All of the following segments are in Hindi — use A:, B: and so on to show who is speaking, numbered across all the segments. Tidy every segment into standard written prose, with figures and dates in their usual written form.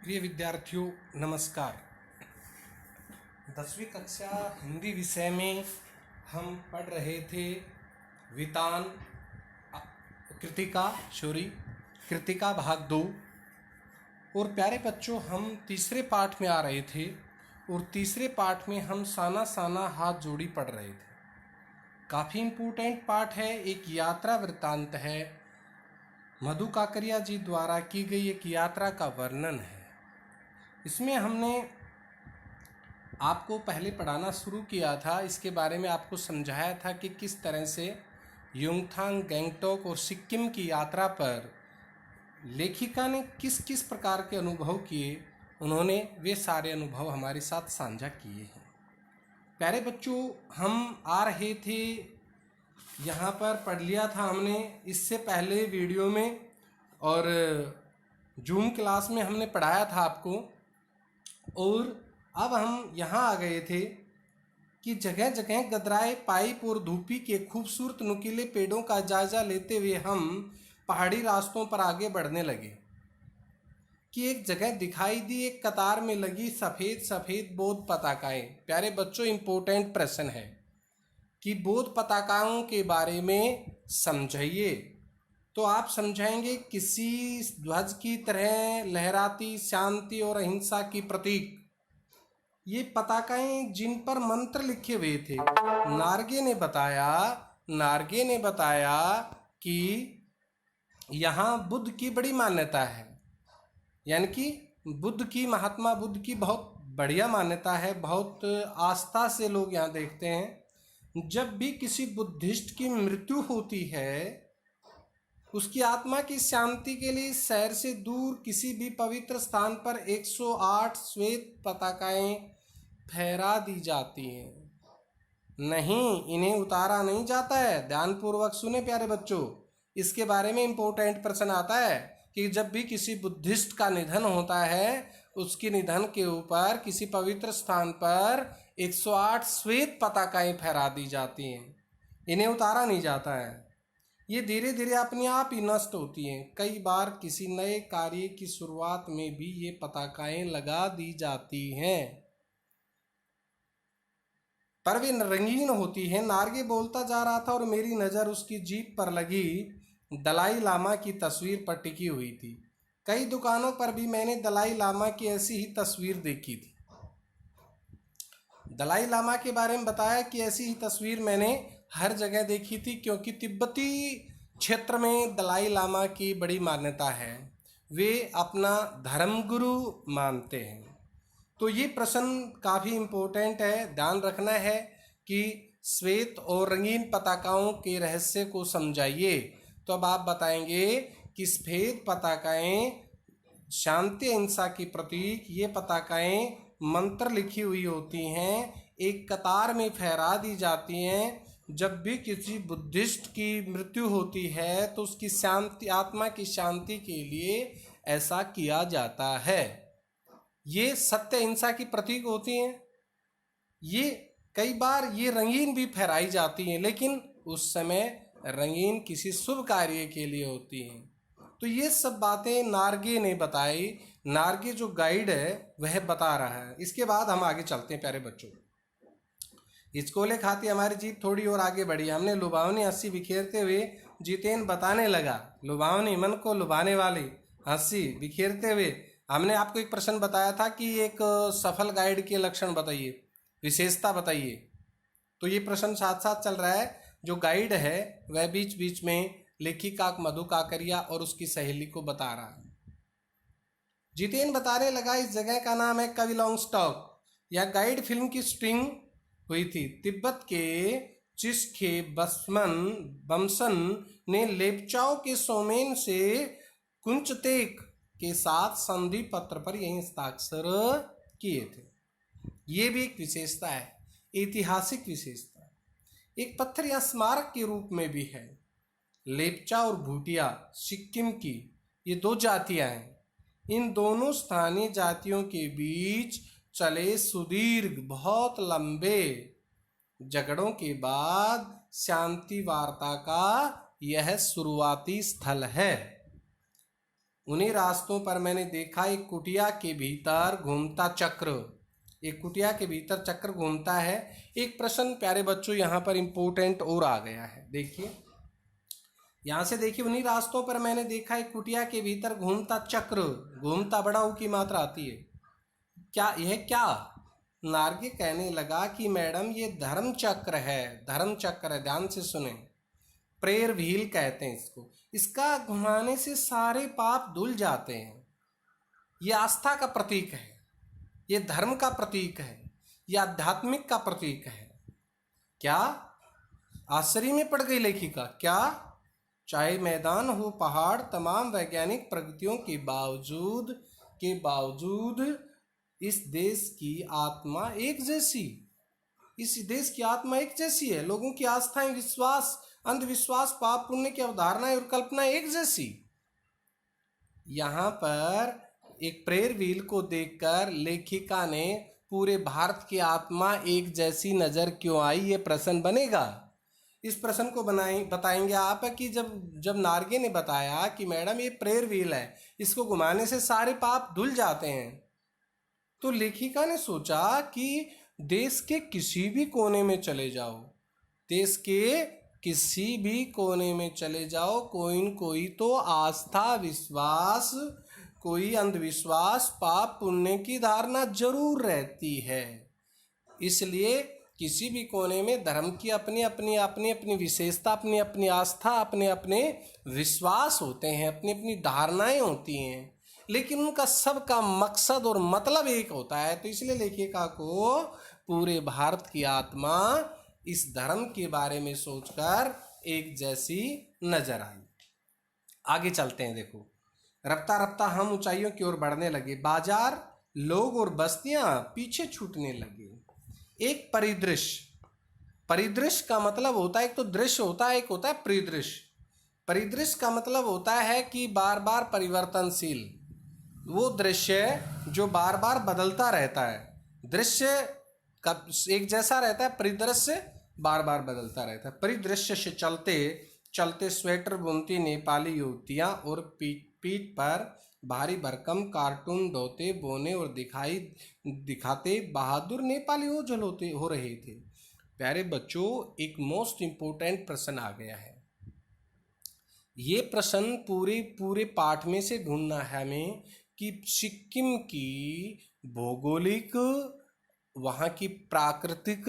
A: प्रिय विद्यार्थियों नमस्कार। 10वीं कक्षा हिंदी विषय में हम पढ़ रहे थे वितान कृतिका भाग 2। और प्यारे बच्चों, हम तीसरे पाठ में आ रहे थे और तीसरे पाठ में हम साना साना हाथ जोड़ी पढ़ रहे थे। काफ़ी इम्पोर्टेंट पाठ है, एक यात्रा वृत्तांत है, मधु काकरिया जी द्वारा की गई एक यात्रा का वर्णन है। इसमें हमने आपको पहले पढ़ाना शुरू किया था, इसके बारे में आपको समझाया था कि किस तरह से युमथांग, गैंगटॉक और सिक्किम की यात्रा पर लेखिका ने किस किस प्रकार के अनुभव किए, उन्होंने वे सारे अनुभव हमारे साथ साझा किए हैं। प्यारे बच्चों, हम आ रहे थे, यहाँ पर पढ़ लिया था हमने इससे पहले वीडियो में और जूम क्लास में हमने पढ़ाया था आपको। और अब हम यहाँ आ गए थे कि जगह जगह गदराए पाइप और धूपी के खूबसूरत नुकीले पेड़ों का जायजा लेते हुए हम पहाड़ी रास्तों पर आगे बढ़ने लगे कि एक जगह दिखाई दी, एक कतार में लगी सफ़ेद सफ़ेद बौद्ध पताकाएं। प्यारे बच्चों, इम्पोर्टेंट प्रश्न है कि बौद्ध पताकाओं के बारे में समझाइए। तो आप समझाएंगे किसी ध्वज की तरह लहराती, शांति और अहिंसा की प्रतीक ये पताकाएं जिन पर मंत्र लिखे हुए थे। नार्गे ने बताया कि यहाँ बुद्ध की बड़ी मान्यता है, यानी कि बुद्ध की, महात्मा बुद्ध की बहुत बढ़िया मान्यता है, बहुत आस्था से लोग यहाँ देखते हैं। जब भी किसी बुद्धिस्ट की मृत्यु होती है, उसकी आत्मा की शांति के लिए शहर से दूर किसी भी पवित्र स्थान पर 108 श्वेत पताकाएं फहरा दी जाती हैं। नहीं, इन्हें उतारा नहीं जाता है। ध्यानपूर्वक सुने प्यारे बच्चों, इसके बारे में इम्पोर्टेंट प्रश्न आता है कि जब भी किसी बुद्धिस्ट का निधन होता है, उसके निधन के ऊपर किसी पवित्र स्थान पर 108 श्वेत पताकाएं फहरा दी जाती हैं, इन्हें उतारा नहीं जाता है। ये धीरे धीरे अपने आप ही नष्ट होती हैं। कई बार किसी नए कार्य की शुरुआत में भी ये पताकाएं लगा दी जाती हैं, पर वे रंगीन होती हैं। नार्गे बोलता जा रहा था और मेरी नज़र उसकी जीप पर लगी दलाई लामा की तस्वीर पर टिकी हुई थी। कई दुकानों पर भी मैंने दलाई लामा की ऐसी ही तस्वीर देखी थी। दलाई लामा के बारे में बताया कि ऐसी ही तस्वीर मैंने हर जगह देखी थी, क्योंकि तिब्बती क्षेत्र में दलाई लामा की बड़ी मान्यता है, वे अपना धर्मगुरु मानते हैं। तो ये प्रश्न काफ़ी इम्पोर्टेंट है, ध्यान रखना है कि श्वेत और रंगीन पताकाओं के रहस्य को समझाइए। तो अब आप बताएंगे कि सफ़ेद पताकाएं शांति अहिंसा की प्रतीक, ये पताकाएं मंत्र लिखी हुई होती हैं, एक कतार में फहरा दी जाती हैं। जब भी किसी बुद्धिस्ट की मृत्यु होती है तो उसकी शांति, आत्मा की शांति के लिए ऐसा किया जाता है। ये सत्य अहिंसा की प्रतीक होती हैं। ये कई बार ये रंगीन भी फहराई जाती हैं, लेकिन उस समय रंगीन किसी शुभ कार्य के लिए होती हैं। तो ये सब बातें नार्गे ने बताई। नार्गे जो गाइड है वह बता रहा है। इसके बाद हम आगे चलते हैं प्यारे बच्चों। हिचकोले खाती हमारी जीप थोड़ी और आगे बढ़ी। हमने लुभावनी हंसी बिखेरते हुए जितेन बताने लगा, लुभावनी मन को लुभाने वाली हंसी बिखेरते हुए। हमने आपको एक प्रश्न बताया था कि एक सफल गाइड के लक्षण बताइए, विशेषता बताइए। तो ये प्रश्न साथ साथ चल रहा है। जो गाइड है वह बीच बीच में लेखिका मधु काकरिया और उसकी सहेली को बता रहा है। जितेन बताने लगा, इस जगह का नाम है कविलोंगस्टॉक। यह गाइड फिल्म की शूटिंग हुई थी। तिब्बत के चिस्खे बमसन ने लेपचाओ के सोमेन से कुंचतेक के साथ संधि पत्र पर यही हस्ताक्षर किए थे। ये भी एक विशेषता है, ऐतिहासिक विशेषता। एक पत्थर या स्मारक के रूप में भी है। लेपचा और भूटिया सिक्किम की ये दो जातियां हैं। इन दोनों स्थानीय जातियों के बीच चले सुदीर्घ, बहुत लंबे झगड़ों के बाद शांति वार्ता का यह शुरुआती स्थल है। उन्हीं रास्तों पर मैंने देखा एक कुटिया के भीतर घूमता चक्र। एक कुटिया के भीतर चक्र घूमता है। एक प्रश्न प्यारे बच्चों यहाँ पर इम्पोर्टेंट और आ गया है, देखिए यहाँ से देखिए, उन्हीं रास्तों पर मैंने देखा एक कुटिया के भीतर घूमता चक्र। घूमता बड़ा ऊ की मात्रा आती है। क्या यह क्या? नार्गे कहने लगा कि मैडम ये धर्म चक्र है, धर्म चक्र है, ध्यान से सुने। प्रेयर व्हील कहते हैं इसको। इसका घुमाने से सारे पाप धुल जाते हैं। ये आस्था का प्रतीक है, ये धर्म का प्रतीक है, ये आध्यात्मिक का प्रतीक है। क्या आश्चर्य में पड़ गई लेखिका? क्या? चाहे मैदान हो पहाड़, तमाम वैज्ञानिक प्रगतियों के बावजूद इस देश की आत्मा एक जैसी, इस देश की आत्मा एक जैसी है। लोगों की आस्थाएं, विश्वास, अंधविश्वास, पाप पुण्य की अवधारणाएं और कल्पनाएं एक जैसी। यहाँ पर एक प्रेयर व्हील को देखकर लेखिका ने पूरे भारत की आत्मा एक जैसी नजर क्यों आई, ये प्रश्न बनेगा। इस प्रश्न को बताएंगे आप कि जब नार्गे ने बताया कि मैडम ये प्रेयर व्हील है, इसको घुमाने से सारे पाप धुल जाते हैं, तो लेखिका ने सोचा कि देश के किसी भी कोने में चले जाओ, देश के किसी भी कोने में चले जाओ, कोई न कोई तो आस्था, विश्वास, कोई अंधविश्वास, पाप पुण्य की धारणा जरूर रहती है। इसलिए किसी भी कोने में धर्म की अपनी अपनी विशेषता, अपनी अपनी आस्था, अपने अपने विश्वास होते हैं, अपनी अपनी धारणाएं होती हैं, लेकिन उनका सबका मकसद और मतलब एक होता है। तो इसलिए लेखिका को पूरे भारत की आत्मा इस धर्म के बारे में सोचकर एक जैसी नजर आई। आगे चलते हैं। देखो, रफ्ता रफ्ता हम ऊंचाइयों की ओर बढ़ने लगे। बाजार, लोग और बस्तियां पीछे छूटने लगे। एक परिदृश्य, परिदृश्य का मतलब होता है, एक तो दृश्य होता है, एक होता है परिदृश्य। परिदृश्य का मतलब होता है कि बार बार परिवर्तनशील, वो दृश्य जो बार बार बदलता रहता है। दृश्य का एक जैसा रहता है, परिदृश्य बार बार बदलता रहता है। परिदृश्य से चलते चलते स्वेटर बुनती नेपाली युवतियां और पीठ पर भारी भरकम कार्टून ढोते बोने और दिखाते बहादुर नेपाली ओझल हो रहे थे। प्यारे बच्चों, एक मोस्ट इम्पोर्टेंट प्रश्न आ गया है। ये प्रश्न पूरे पाठ में से ढूंढना है हमें कि सिक्किम की भौगोलिक, वहाँ की प्राकृतिक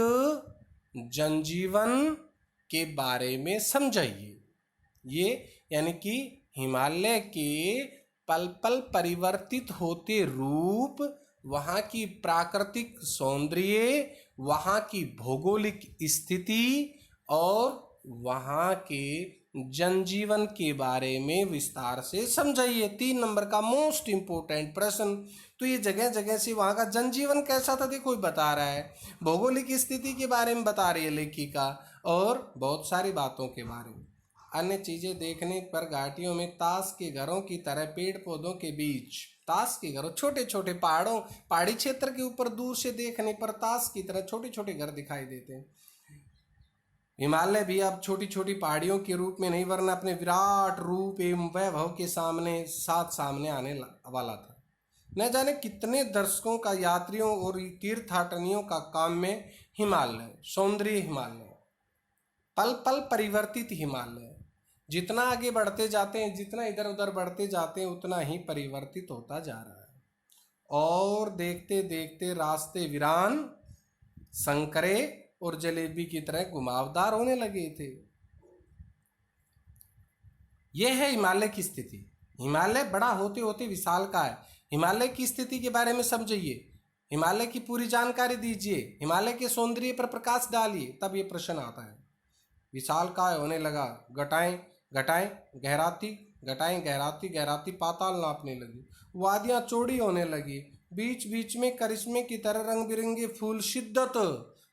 A: जनजीवन के बारे में समझाइए। ये यानी कि हिमालय के पल पल परिवर्तित होते रूप, वहाँ की प्राकृतिक सौंदर्य, वहाँ की भौगोलिक स्थिति और वहाँ के जनजीवन के बारे में विस्तार से समझाइए। 3 नंबर का मोस्ट इम्पोर्टेंट प्रश्न। तो ये जगह जगह से वहाँ का जनजीवन कैसा था देखो बता रहा है, भौगोलिक स्थिति के बारे में बता रही है लेखिका, और बहुत सारी बातों के बारे में। अन्य चीज़ें देखने पर घाटियों में ताश के घरों की तरह पेड़ पौधों के बीच, ताश के घरों, छोटे छोटे पहाड़ी क्षेत्र के ऊपर दूर से देखने पर ताश की तरह छोटे छोटे घर दिखाई देते हैं। हिमालय भी अब छोटी छोटी पहाड़ियों के रूप में नहीं, वरना अपने विराट रूप एवं वैभव के सामने आने वाला था। न जाने कितने दर्शकों का, यात्रियों और तीर्थाटनियों का काम में हिमालय, सौंदर्य हिमालय, पल पल परिवर्तित हिमालय। जितना आगे बढ़ते जाते हैं, जितना इधर उधर बढ़ते जाते हैं, उतना ही परिवर्तित होता जा रहा है। और देखते देखते रास्ते वीरान, संकरे और जलेबी की तरह घुमावदार होने लगे थे। यह है हिमालय की स्थिति। हिमालय बड़ा होते होते विशालकाय है। हिमालय की स्थिति के बारे में समझिए, हिमालय की पूरी जानकारी दीजिए, हिमालय के सौंदर्य पर प्रकाश डालिए, तब ये प्रश्न आता है। विशालकाय होने लगा, घटाएं गहराती, घटाएं गहराती पाताल नापने लगी। वादियां चौड़ी होने लगी, बीच बीच में करिश्मे की तरह रंग बिरंगे फूल शिद्दत,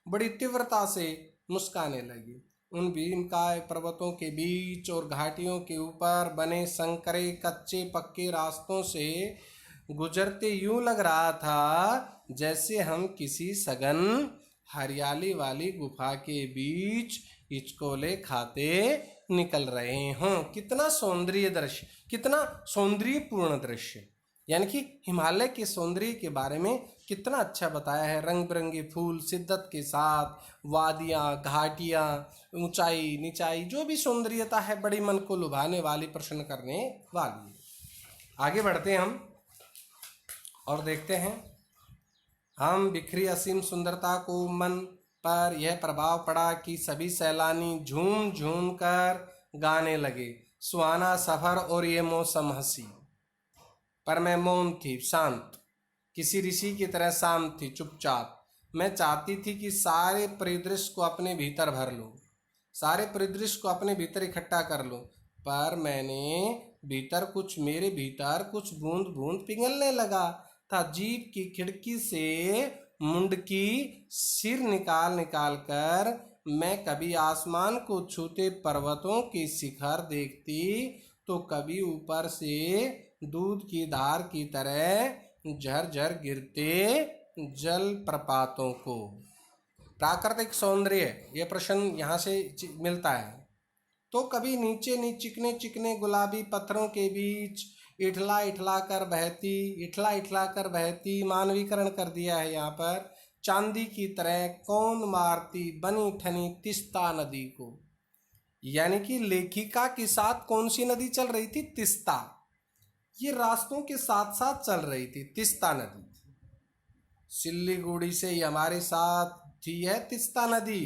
A: बड़ी तीव्रता से मुस्काने लगी। उन भीमकाय पर्वतों के बीच और घाटियों के ऊपर बने संकरे कच्चे पक्के रास्तों से गुजरते यूं लग रहा था जैसे हम किसी सघन हरियाली वाली गुफा के बीच हिचकोले खाते निकल रहे हों। कितना सौंदर्य दृश्य, कितना सौंदर्यपूर्ण दृश्य, यानी कि हिमालय के सौंदर्य के बारे में कितना अच्छा बताया है। रंग बिरंगे फूल शिद्दत के साथ, वादियाँ, घाटियाँ, ऊंचाई नीचाई, जो भी सौंदर्यता है बड़ी मन को लुभाने वाली, प्रसन्न करने वाली है। आगे बढ़ते हैं हम और देखते हैं, हम बिखरी असीम सुंदरता को मन पर यह प्रभाव पड़ा कि सभी सैलानी झूम झूम कर गाने लगे, सुहाना सफर और ये मौसम हंसी। पर मैं मौन थी, शांत, किसी ऋषि की तरह शांत थी, चुपचाप। मैं चाहती थी कि सारे परिदृश्य को अपने भीतर भर लूं, सारे परिदृश्य को अपने भीतर इकट्ठा कर लूं, पर मेरे भीतर कुछ बूंद बूंद पिघलने लगा था। जीप की खिड़की से मुंडकी सिर निकाल निकाल कर मैं कभी आसमान को छूते पर्वतों के शिखर देखती, तो कभी ऊपर से दूध की धार की तरह झरझर गिरते जलप्रपातों को। प्राकृतिक सौंदर्य, ये प्रश्न यहाँ से मिलता है। तो कभी नीचे चिकने चिकने गुलाबी पत्थरों के बीच इठला इठला कर बहती, मानवीकरण कर दिया है यहाँ पर, चांदी की तरह कौन मारती बनी ठनी तिस्ता नदी को। यानी कि लेखिका के साथ कौन सी नदी चल रही थी? तिस्ता। ये रास्तों के साथ साथ चल रही थी, तिस्ता नदी। सिल्लीगुड़ी से ही हमारे साथ थी है तिस्ता नदी,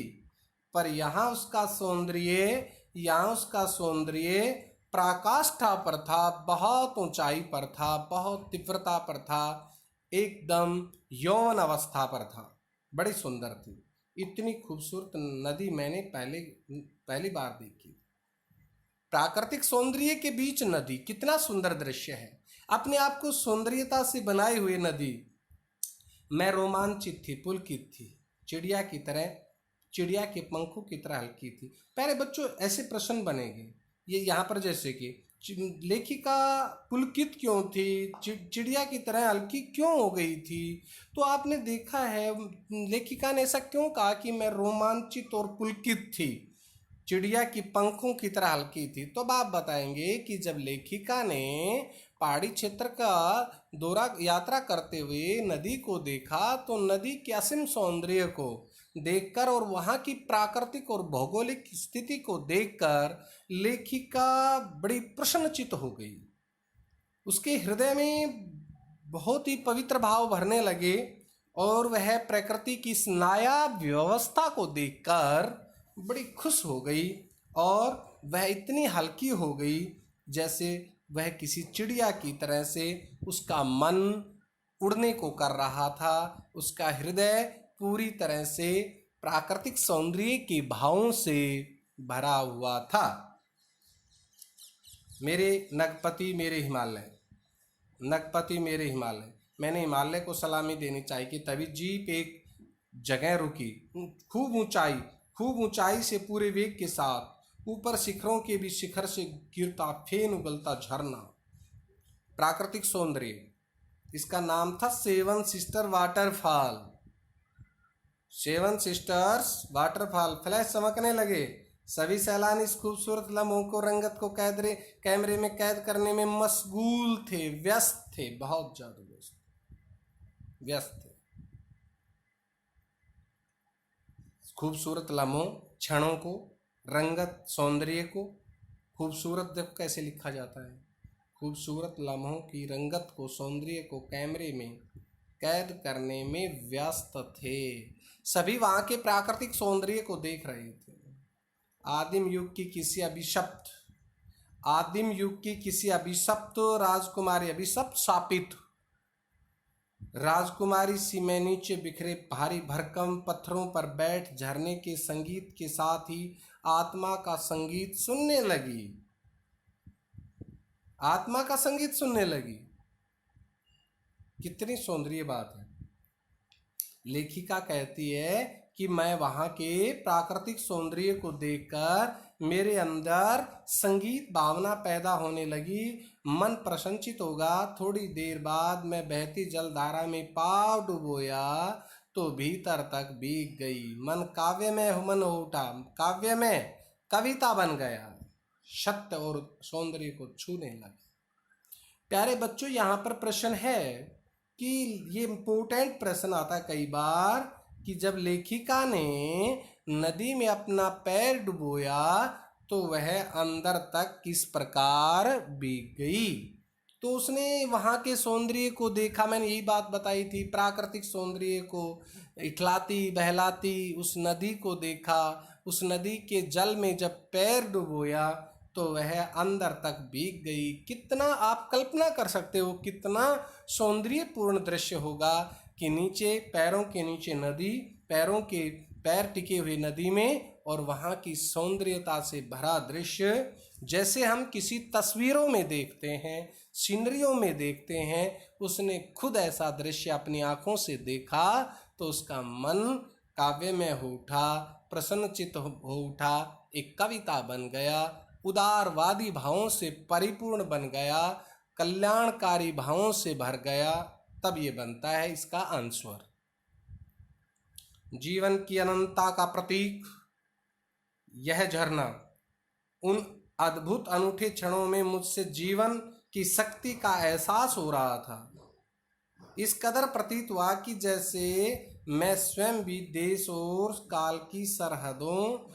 A: पर यहाँ उसका सौंदर्य पराकाष्ठा पर था, बहुत ऊंचाई पर था, बहुत तीव्रता पर था, एकदम यौवन अवस्था पर था। बड़ी सुंदर थी। इतनी खूबसूरत नदी मैंने पहली बार देखी। प्राकृतिक सौंदर्य के बीच नदी, कितना सुंदर दृश्य है। अपने आप को सौंदर्यता से बनाई हुई नदी। मैं रोमांचित थी, पुलकित थी, चिड़िया के पंखों की तरह हल्की थी। प्यारे बच्चों, ऐसे प्रश्न बनेंगे ये यहाँ पर, जैसे कि लेखिका पुलकित क्यों थी, चिड़िया की तरह हल्की क्यों हो गई थी? तो आपने देखा है लेखिका ने ऐसा क्यों कहा कि मैं रोमांचित और पुलकित थी, चिड़िया की पंखों की तरह हल्की थी? तो अब आप बताएंगे कि जब लेखिका ने पहाड़ी क्षेत्र का यात्रा करते हुए नदी को देखा, तो नदी के असीम सौंदर्य को देखकर और वहाँ की प्राकृतिक और भौगोलिक स्थिति को देखकर लेखिका बड़ी प्रसन्नचित्त हो गई। उसके हृदय में बहुत ही पवित्र भाव भरने लगे और वह प्रकृति की इस नायाब व्यवस्था को देखकर बड़ी खुश हो गई और वह इतनी हल्की हो गई जैसे वह किसी चिड़िया की तरह से उसका मन उड़ने को कर रहा था। उसका हृदय पूरी तरह से प्राकृतिक सौंदर्य के भावों से भरा हुआ था। मेरे नगपति मेरे हिमालय, नगपति मेरे हिमालय, मैंने हिमालय को सलामी देनी चाहिए कि तभी जीप एक जगह रुकी। खूब ऊंचाई से पूरे वेग के साथ, ऊपर शिखरों के भी शिखर से गिरता फेन उगलता झरना, प्राकृतिक सौंदर्य। इसका नाम था seven sister waterfall. Seven sisters waterfall. Flash चमकने लगे। सभी सैलानी इस खूबसूरत लम्हों को रंगत को कैमरे में कैद करने में मशगूल थे, व्यस्त थे, बहुत ज्यादा व्यस्त थे। खूबसूरत लम्हों, क्षणों को, रंगत, सौंदर्य को, खूबसूरत देखो कैसे लिखा जाता है, खूबसूरत लम्हों की रंगत को, सौंदर्य को कैमरे में कैद करने में व्यस्त थे। सभी वहां के प्राकृतिक सौंदर्य को देख रहे थे। आदिम युग की किसी अभिशप्त राजकुमारी, अभिशप्त शापित राजकुमारी सी मैं नीचे बिखरे भारी भरकम पत्थरों पर बैठ झरने के संगीत के साथ ही आत्मा का संगीत सुनने लगी। आत्मा का संगीत सुनने लगी। कितनी सौंदर्य बात है। लेखिका कहती है कि मैं वहाँ के प्राकृतिक सौंदर्य को देखकर मेरे अंदर संगीत भावना पैदा होने लगी, मन प्रसन्नचित होगा। थोड़ी देर बाद मैं बहती जलधारा में पाँव डुबोया तो भीतर तक भीग गई। मन काव्यमय मन हो उठा, काव्यमय कविता बन गया। सत्य और सौंदर्य को छूने लगा। प्यारे बच्चों, यहाँ पर प्रश्न है कि ये इम्पोर्टेंट प्रश्न आता है कई बार कि जब लेखिका ने नदी में अपना पैर डुबोया तो वह अंदर तक किस प्रकार भीग गई। तो उसने वहाँ के सौंदर्य को देखा, मैंने यही बात बताई थी, प्राकृतिक सौंदर्य को, इठलाती बहलाती उस नदी को देखा। उस नदी के जल में जब पैर डुबोया तो वह अंदर तक भीग गई। कितना आप कल्पना कर सकते हो कितना सौंदर्यपूर्ण दृश्य होगा कि नीचे, पैरों के नीचे नदी, पैरों के पैर टिके हुए नदी में, और वहाँ की सौंदर्यता से भरा दृश्य जैसे हम किसी तस्वीरों में देखते हैं, सीनरियों में देखते हैं। उसने खुद ऐसा दृश्य अपनी आंखों से देखा तो उसका मन काव्यमय हो उठा, प्रसन्नचित्त हो उठा, एक कविता बन गया, उदारवादी भावों से परिपूर्ण बन गया, कल्याणकारी भावों से भर गया। तब ये बनता है इसका आंसर। जीवन की अनंतता का प्रतीक यह झरना, उन अद्भुत अनूठे क्षणों में मुझसे जीवन की शक्ति का एहसास हो रहा था। इस कदर प्रतीत हुआ कि जैसे मैं स्वयं भी देश और काल की सरहदों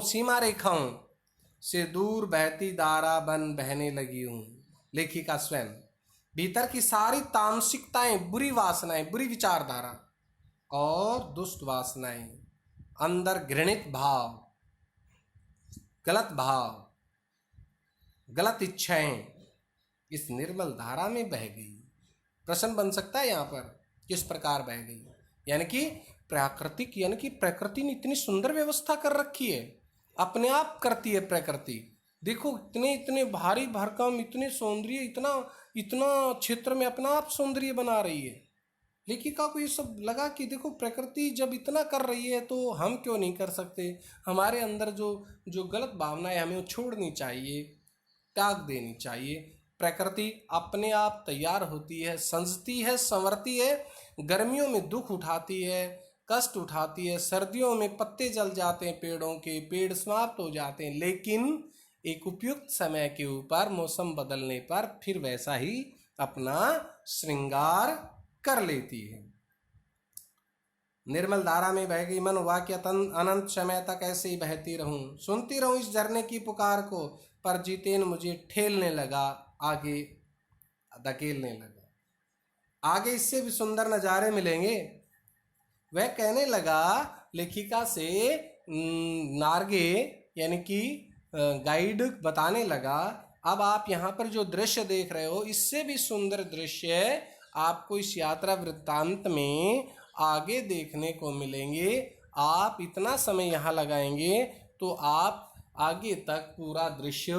A: सीमा रेखाओं से दूर बहती धारा बन बहने लगी हूँ। लेखिका स्वयं भीतर की सारी तामसिकताएं, बुरी वासनाएं, बुरी विचारधारा और दुष्ट वासनाएं, अंदर घृणित भाव, गलत भाव, गलत इच्छाएं इस निर्मल धारा में बह गई। प्रश्न बन सकता है यहाँ पर, किस प्रकार बह गई? यानी कि प्राकृतिक, यानी कि प्रकृति ने इतनी सुंदर व्यवस्था कर रखी है, अपने आप करती है प्रकृति। देखो इतने इतने भारी भरकम, इतने सौंदर्य, इतना इतना क्षेत्र में अपना आप सौंदर्य बना रही है। लेखिका को ये सब लगा कि देखो प्रकृति जब इतना कर रही है तो हम क्यों नहीं कर सकते। हमारे अंदर जो गलत भावना है हमें वो छोड़नी चाहिए, त्याग देनी चाहिए। प्रकृति अपने आप तैयार होती है, संजती है, संवरती है। गर्मियों में दुख उठाती है, कष्ट उठाती है, सर्दियों में पत्ते जल जाते हैं पेड़ों के, पेड़ समाप्त हो जाते हैं, लेकिन एक उपयुक्त समय के ऊपर, मौसम बदलने पर फिर वैसा ही अपना श्रृंगार कर लेती है। निर्मल धारा में बह गई मन, हुआ कि अनंत समय तक ऐसे ही बहती रहूं, सुनती रहूं इस झरने की पुकार को, पर जितेन मुझे ठेलने लगा, आगे धकेलने लगा। आगे इससे भी सुंदर नज़ारे मिलेंगे। वह कहने लगा लेखिका से, नार्गे यानी कि गाइड बताने लगा, अब आप यहाँ पर जो दृश्य देख रहे हो इससे भी सुंदर दृश्य आपको इस यात्रा वृत्तांत में आगे देखने को मिलेंगे। आप इतना समय यहाँ लगाएंगे तो आप आगे तक पूरा दृश्य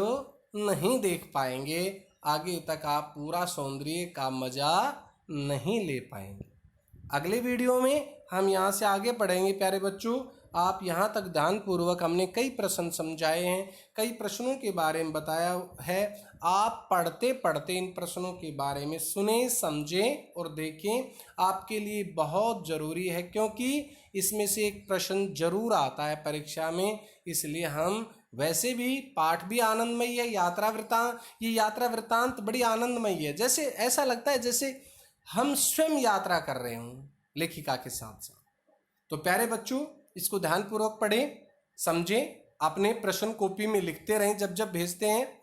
A: नहीं देख पाएंगे, आगे तक आप पूरा सौंदर्य का मजा नहीं ले पाएंगे। अगले वीडियो में हम यहाँ से आगे पढ़ेंगे। प्यारे बच्चों, आप यहाँ तक ध्यानपूर्वक हमने कई प्रश्न समझाए हैं, कई प्रश्नों के बारे में बताया है। आप पढ़ते पढ़ते इन प्रश्नों के बारे में सुने, समझें और देखें। आपके लिए बहुत ज़रूरी है, क्योंकि इसमें से एक प्रश्न जरूर आता है परीक्षा में। इसलिए हम वैसे भी पाठ भी आनंदमयी है, ये यात्रा वृत्तांत बड़ी आनंदमयी है। जैसे ऐसा लगता है जैसे हम स्वयं यात्रा कर रहे हों लेखिका के साथ साथ। तो प्यारे बच्चों, इसको ध्यानपूर्वक पढ़ें, समझें, अपने प्रश्न कॉपी में लिखते रहें जब जब भेजते हैं,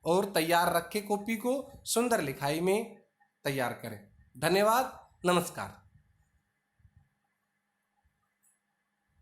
A: और तैयार रखें कॉपी को, सुंदर लिखाई में तैयार करें। धन्यवाद, नमस्कार।